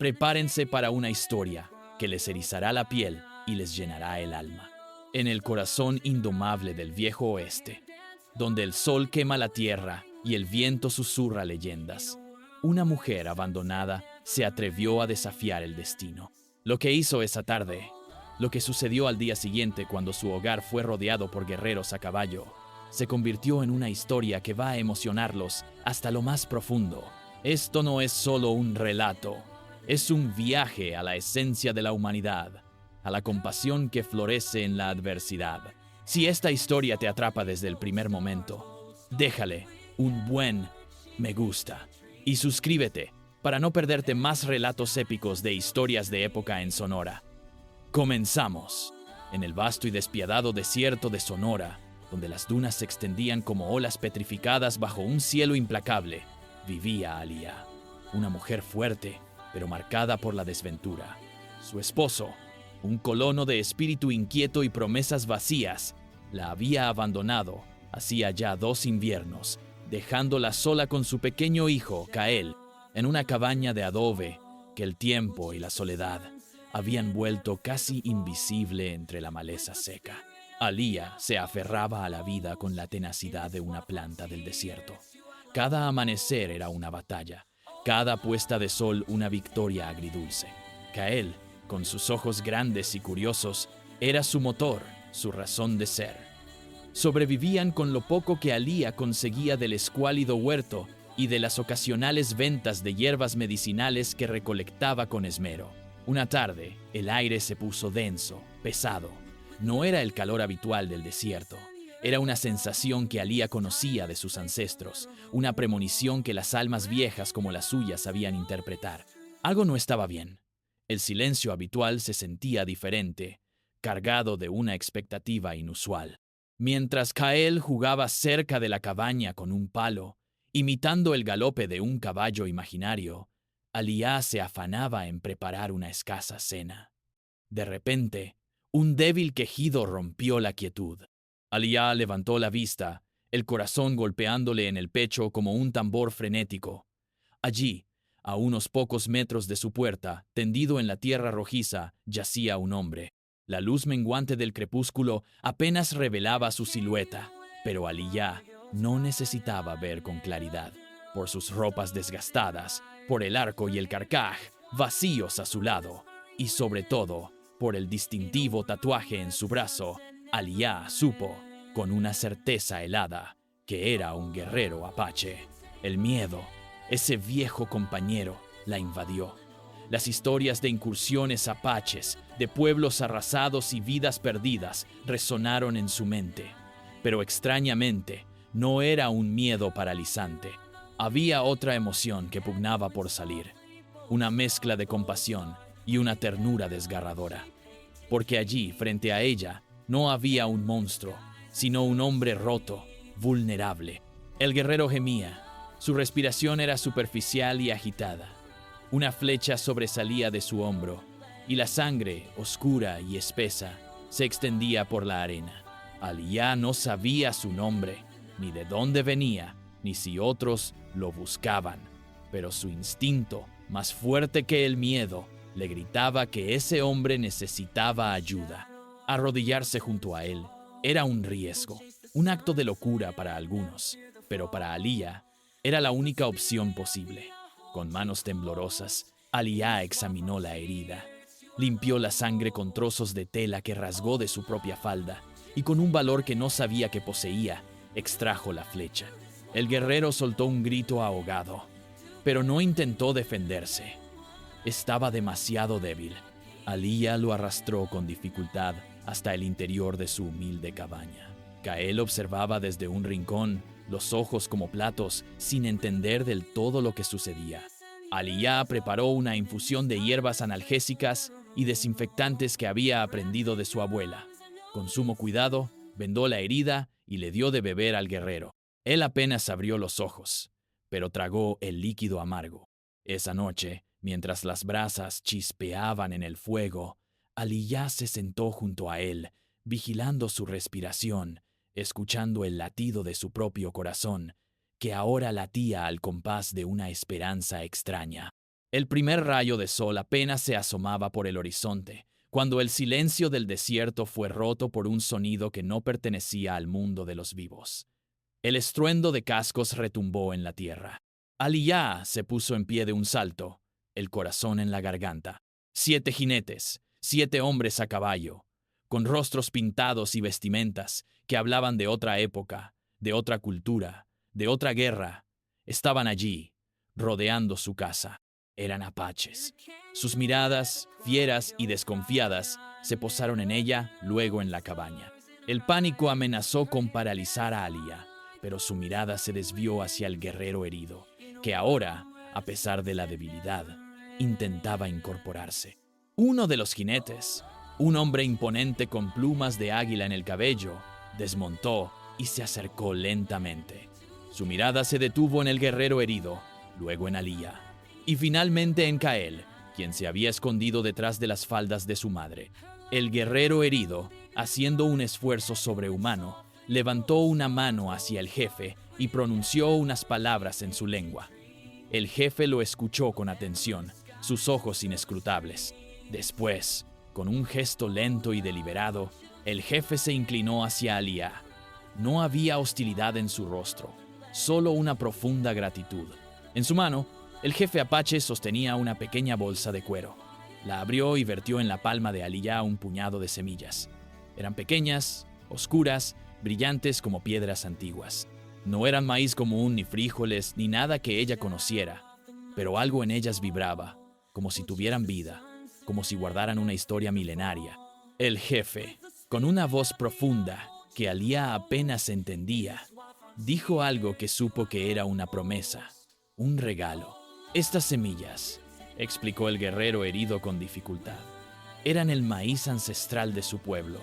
Prepárense para una historia que les erizará la piel y les llenará el alma. En el corazón indomable del viejo oeste, donde el sol quema la tierra y el viento susurra leyendas, una mujer abandonada se atrevió a desafiar el destino. Lo que hizo esa tarde, lo que sucedió al día siguiente cuando su hogar fue rodeado por guerreros a caballo, se convirtió en una historia que va a emocionarlos hasta lo más profundo. Esto no es solo un relato, es un viaje a la esencia de la humanidad, a la compasión que florece en la adversidad. Si esta historia te atrapa desde el primer momento, déjale un buen me gusta y suscríbete para no perderte más relatos épicos de historias de época en Sonora. Comenzamos. En el vasto y despiadado desierto de Sonora, donde las dunas se extendían como olas petrificadas bajo un cielo implacable, vivía Alía, una mujer fuerte, pero marcada por la desventura. Su esposo, un colono de espíritu inquieto y promesas vacías, la había abandonado hacía ya 2 inviernos, dejándola sola con su pequeño hijo, Kael, en una cabaña de adobe que el tiempo y la soledad habían vuelto casi invisible entre la maleza seca. Alía se aferraba a la vida con la tenacidad de una planta del desierto. Cada amanecer era una batalla, cada puesta de sol una victoria agridulce. Kael, con sus ojos grandes y curiosos, era su motor, su razón de ser. Sobrevivían con lo poco que Alía conseguía del escuálido huerto y de las ocasionales ventas de hierbas medicinales que recolectaba con esmero. Una tarde, el aire se puso denso, pesado. No era el calor habitual del desierto. Era una sensación que Alía conocía de sus ancestros, una premonición que las almas viejas como las suyas sabían interpretar. Algo no estaba bien. El silencio habitual se sentía diferente, cargado de una expectativa inusual. Mientras Kael jugaba cerca de la cabaña con un palo, imitando el galope de un caballo imaginario, Alía se afanaba en preparar una escasa cena. De repente, un débil quejido rompió la quietud. Alía levantó la vista, el corazón golpeándole en el pecho como un tambor frenético. Allí, a unos pocos metros de su puerta, tendido en la tierra rojiza, yacía un hombre. La luz menguante del crepúsculo apenas revelaba su silueta, pero Aliyah no necesitaba ver con claridad. Por sus ropas desgastadas, por el arco y el carcaj vacíos a su lado, y sobre todo, por el distintivo tatuaje en su brazo, Aliyah supo, con una certeza helada, que era un guerrero apache. El miedo, ese viejo compañero, la invadió. Las historias de incursiones apaches, de pueblos arrasados y vidas perdidas resonaron en su mente. Pero extrañamente, no era un miedo paralizante. Había otra emoción que pugnaba por salir. Una mezcla de compasión y una ternura desgarradora. Porque allí, frente a ella, no había un monstruo, sino un hombre roto, vulnerable. El guerrero gemía. Su respiración era superficial y agitada. Una flecha sobresalía de su hombro, y la sangre, oscura y espesa, se extendía por la arena. Aliyah no sabía su nombre, ni de dónde venía, ni si otros lo buscaban, pero su instinto, más fuerte que el miedo, le gritaba que ese hombre necesitaba ayuda. Arrodillarse junto a él era un riesgo, un acto de locura para algunos, pero para Aliyah era la única opción posible. Con manos temblorosas, Aliyah examinó la herida. Limpió la sangre con trozos de tela que rasgó de su propia falda y con un valor que no sabía que poseía, extrajo la flecha. El guerrero soltó un grito ahogado, pero no intentó defenderse. Estaba demasiado débil. Aliyah lo arrastró con dificultad hasta el interior de su humilde cabaña. Kael observaba desde un rincón, los ojos como platos, sin entender del todo lo que sucedía. Aliyah preparó una infusión de hierbas analgésicas y desinfectantes que había aprendido de su abuela. Con sumo cuidado, vendó la herida y le dio de beber al guerrero. Él apenas abrió los ojos, pero tragó el líquido amargo. Esa noche, mientras las brasas chispeaban en el fuego, Aliyah se sentó junto a él, vigilando su respiración, escuchando el latido de su propio corazón, que ahora latía al compás de una esperanza extraña. El primer rayo de sol apenas se asomaba por el horizonte, cuando el silencio del desierto fue roto por un sonido que no pertenecía al mundo de los vivos. El estruendo de cascos retumbó en la tierra. Aliyah se puso en pie de un salto, el corazón en la garganta. 7 jinetes, 7 hombres a caballo, con rostros pintados y vestimentas que hablaban de otra época, de otra cultura, de otra guerra, estaban allí, rodeando su casa. Eran apaches. Sus miradas, fieras y desconfiadas, se posaron en ella, luego en la cabaña. El pánico amenazó con paralizar a Aliyah, pero su mirada se desvió hacia el guerrero herido, que ahora, a pesar de la debilidad, intentaba incorporarse. Uno de los jinetes, un hombre imponente con plumas de águila en el cabello, desmontó y se acercó lentamente. Su mirada se detuvo en el guerrero herido, luego en Aliyah, y finalmente en Kael, quien se había escondido detrás de las faldas de su madre. El guerrero herido, haciendo un esfuerzo sobrehumano, levantó una mano hacia el jefe y pronunció unas palabras en su lengua. El jefe lo escuchó con atención, sus ojos inescrutables. Después, con un gesto lento y deliberado, el jefe se inclinó hacia Aliyah. No había hostilidad en su rostro, solo una profunda gratitud. En su mano, el jefe apache sostenía una pequeña bolsa de cuero. La abrió y vertió en la palma de Aliyah un puñado de semillas. Eran pequeñas, oscuras, brillantes como piedras antiguas. No eran maíz común, ni frijoles, ni nada que ella conociera, pero algo en ellas vibraba, como si tuvieran vida, como si guardaran una historia milenaria. El jefe, con una voz profunda que Aliyah apenas entendía, dijo algo que supo que era una promesa, un regalo. Estas semillas, explicó el guerrero herido con dificultad, eran el maíz ancestral de su pueblo,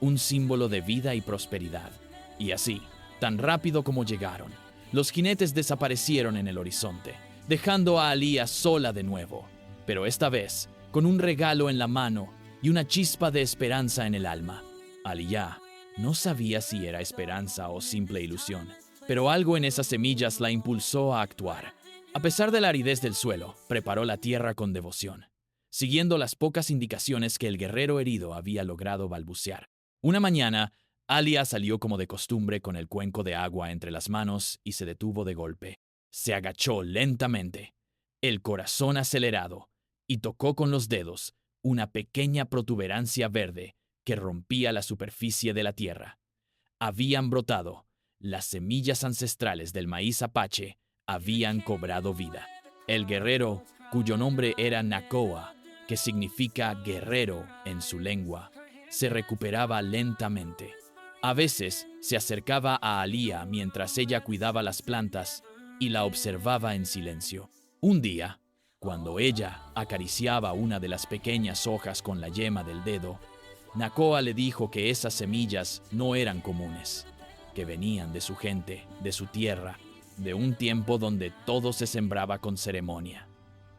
un símbolo de vida y prosperidad. Y así, tan rápido como llegaron, los jinetes desaparecieron en el horizonte, dejando a Aliyah sola de nuevo, pero esta vez con un regalo en la mano y una chispa de esperanza en el alma. Aliyah no sabía si era esperanza o simple ilusión, pero algo en esas semillas la impulsó a actuar. A pesar de la aridez del suelo, preparó la tierra con devoción, siguiendo las pocas indicaciones que el guerrero herido había logrado balbucear. Una mañana, Aliyah salió como de costumbre con el cuenco de agua entre las manos y se detuvo de golpe. Se agachó lentamente, el corazón acelerado, y tocó con los dedos una pequeña protuberancia verde que rompía la superficie de la tierra. Habían brotado. Las semillas ancestrales del maíz apache habían cobrado vida. El guerrero, cuyo nombre era Nakoa, que significa guerrero en su lengua, se recuperaba lentamente. A veces se acercaba a Aliyah mientras ella cuidaba las plantas y la observaba en silencio. Un día, cuando ella acariciaba una de las pequeñas hojas con la yema del dedo, Nakoa le dijo que esas semillas no eran comunes, que venían de su gente, de su tierra, de un tiempo donde todo se sembraba con ceremonia.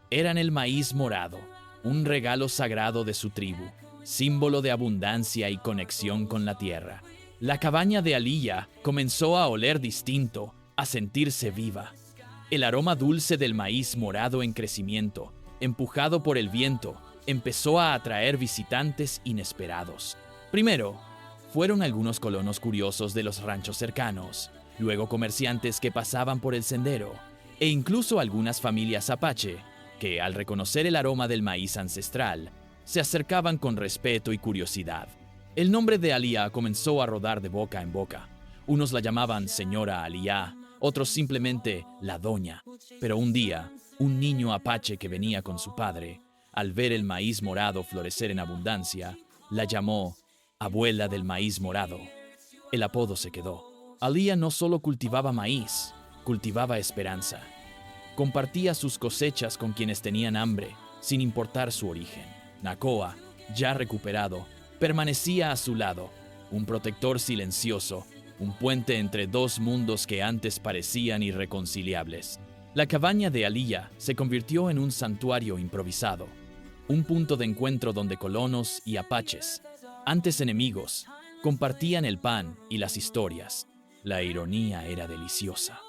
Eran el maíz morado, un regalo sagrado de su tribu, símbolo de abundancia y conexión con la tierra. La cabaña de Aliyah comenzó a oler distinto, a sentirse viva. El aroma dulce del maíz morado en crecimiento, empujado por el viento, empezó a atraer visitantes inesperados. Primero, fueron algunos colonos curiosos de los ranchos cercanos, luego comerciantes que pasaban por el sendero, e incluso algunas familias apache, que al reconocer el aroma del maíz ancestral, se acercaban con respeto y curiosidad. El nombre de Aliyah comenzó a rodar de boca en boca. Unos la llamaban Señora Aliyah, otros simplemente la Doña. Pero un día, un niño apache que venía con su padre, al ver el maíz morado florecer en abundancia, la llamó Abuela del Maíz Morado. El apodo se quedó. Aliyah no solo cultivaba maíz, cultivaba esperanza. Compartía sus cosechas con quienes tenían hambre, sin importar su origen. Nakoa, ya recuperado, permanecía a su lado, un protector silencioso, un puente entre dos mundos que antes parecían irreconciliables. La cabaña de Aliyah se convirtió en un santuario improvisado, un punto de encuentro donde colonos y apaches, antes enemigos, compartían el pan y las historias. La ironía era deliciosa.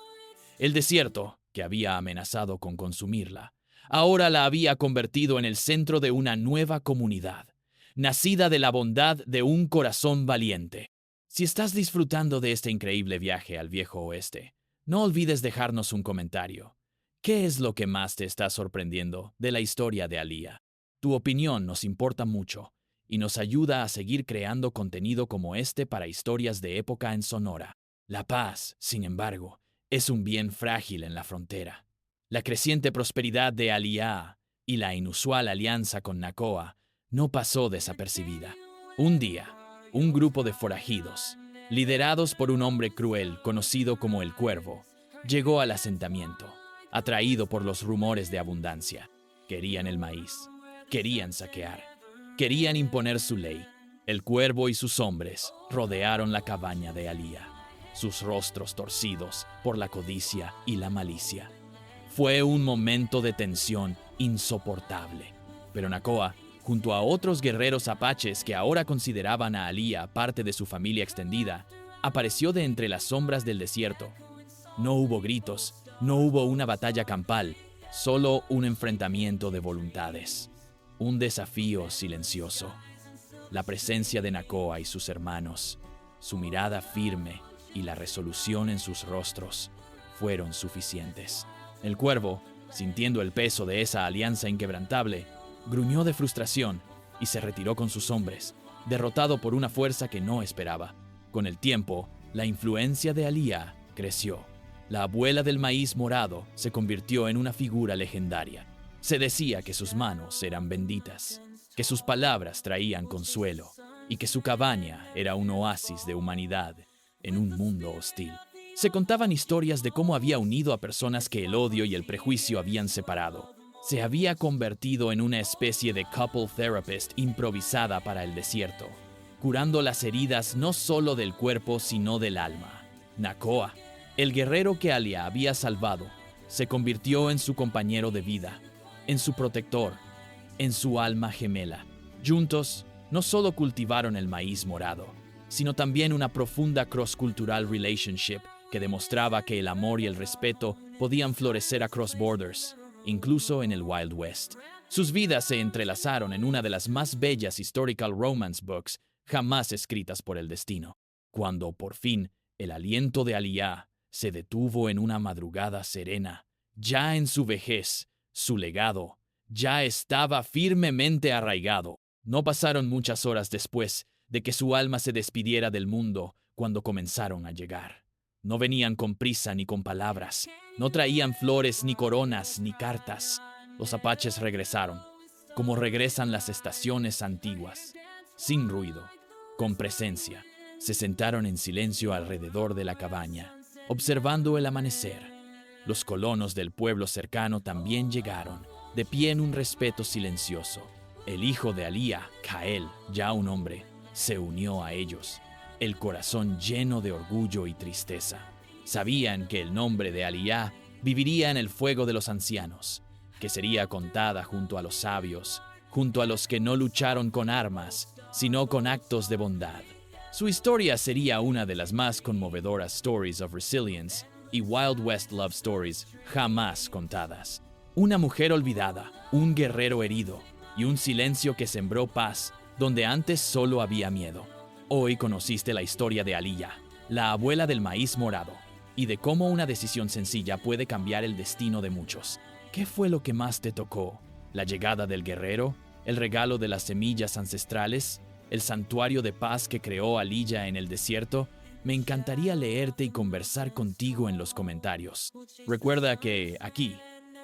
El desierto, que había amenazado con consumirla, ahora la había convertido en el centro de una nueva comunidad, nacida de la bondad de un corazón valiente. Si estás disfrutando de este increíble viaje al viejo oeste, no olvides dejarnos un comentario. ¿Qué es lo que más te está sorprendiendo de la historia de Aaliyah? Tu opinión nos importa mucho y nos ayuda a seguir creando contenido como este para historias de época en Sonora. La paz, sin embargo, es un bien frágil en la frontera. La creciente prosperidad de Aaliyah y la inusual alianza con Nacoa no pasó desapercibida. Un día, un grupo de forajidos, liderados por un hombre cruel conocido como el Cuervo, llegó al asentamiento, atraído por los rumores de abundancia. Querían el maíz, querían saquear, querían imponer su ley. El Cuervo y sus hombres rodearon la cabaña de Aaliyah, sus rostros torcidos por la codicia y la malicia. Fue un momento de tensión insoportable, pero Nacoa, junto a otros guerreros apaches que ahora consideraban a Aaliyah parte de su familia extendida, apareció de entre las sombras del desierto. No hubo gritos, no hubo una batalla campal, solo un enfrentamiento de voluntades, un desafío silencioso. La presencia de Nacoa y sus hermanos, su mirada firme y la resolución en sus rostros fueron suficientes. El Cuervo, sintiendo el peso de esa alianza inquebrantable, gruñó de frustración y se retiró con sus hombres, derrotado por una fuerza que no esperaba. Con el tiempo, la influencia de Aaliyah creció. La abuela del maíz morado se convirtió en una figura legendaria. Se decía que sus manos eran benditas, que sus palabras traían consuelo y que su cabaña era un oasis de humanidad en un mundo hostil. Se contaban historias de cómo había unido a personas que el odio y el prejuicio habían separado. Se había convertido en una especie de couple therapist improvisada para el desierto, curando las heridas no solo del cuerpo sino del alma. Nacoa, el guerrero que Aaliyah había salvado, se convirtió en su compañero de vida, en su protector, en su alma gemela. Juntos, no solo cultivaron el maíz morado, sino también una profunda cross-cultural relationship que demostraba que el amor y el respeto podían florecer across borders, incluso en el Wild West. Sus vidas se entrelazaron en una de las más bellas historical romance books jamás escritas por el destino. Cuando, por fin, el aliento de Aaliyah se detuvo en una madrugada serena, ya en su vejez, su legado ya estaba firmemente arraigado. No pasaron muchas horas después de que su alma se despidiera del mundo cuando comenzaron a llegar. No venían con prisa ni con palabras, no traían flores ni coronas ni cartas. Los apaches regresaron, como regresan las estaciones antiguas, sin ruido, con presencia. Se sentaron en silencio alrededor de la cabaña, observando el amanecer. Los colonos del pueblo cercano también llegaron, de pie en un respeto silencioso. El hijo de Aaliyah, Kael, ya un hombre, se unió a ellos, el corazón lleno de orgullo y tristeza. Sabían que el nombre de Aaliyah viviría en el fuego de los ancianos, que sería contada junto a los sabios, junto a los que no lucharon con armas, sino con actos de bondad. Su historia sería una de las más conmovedoras stories of resilience y Wild West love stories jamás contadas. Una mujer olvidada, un guerrero herido y un silencio que sembró paz donde antes solo había miedo. Hoy conociste la historia de Aaliyah, la abuela del maíz morado, y de cómo una decisión sencilla puede cambiar el destino de muchos. ¿Qué fue lo que más te tocó? ¿La llegada del guerrero? ¿El regalo de las semillas ancestrales? ¿El santuario de paz que creó Aaliyah en el desierto? Me encantaría leerte y conversar contigo en los comentarios. Recuerda que aquí,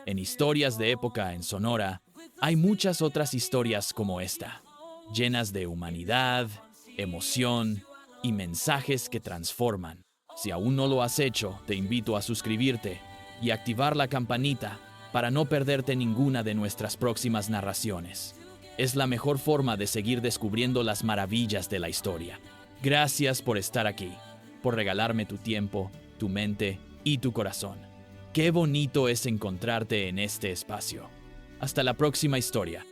en Historias de Época en Sonora, hay muchas otras historias como esta, llenas de humanidad, emoción y mensajes que transforman. Si aún no lo has hecho, te invito a suscribirte y activar la campanita para no perderte ninguna de nuestras próximas narraciones. Es la mejor forma de seguir descubriendo las maravillas de la historia. Gracias por estar aquí, por regalarme tu tiempo, tu mente y tu corazón. Qué bonito es encontrarte en este espacio. Hasta la próxima historia.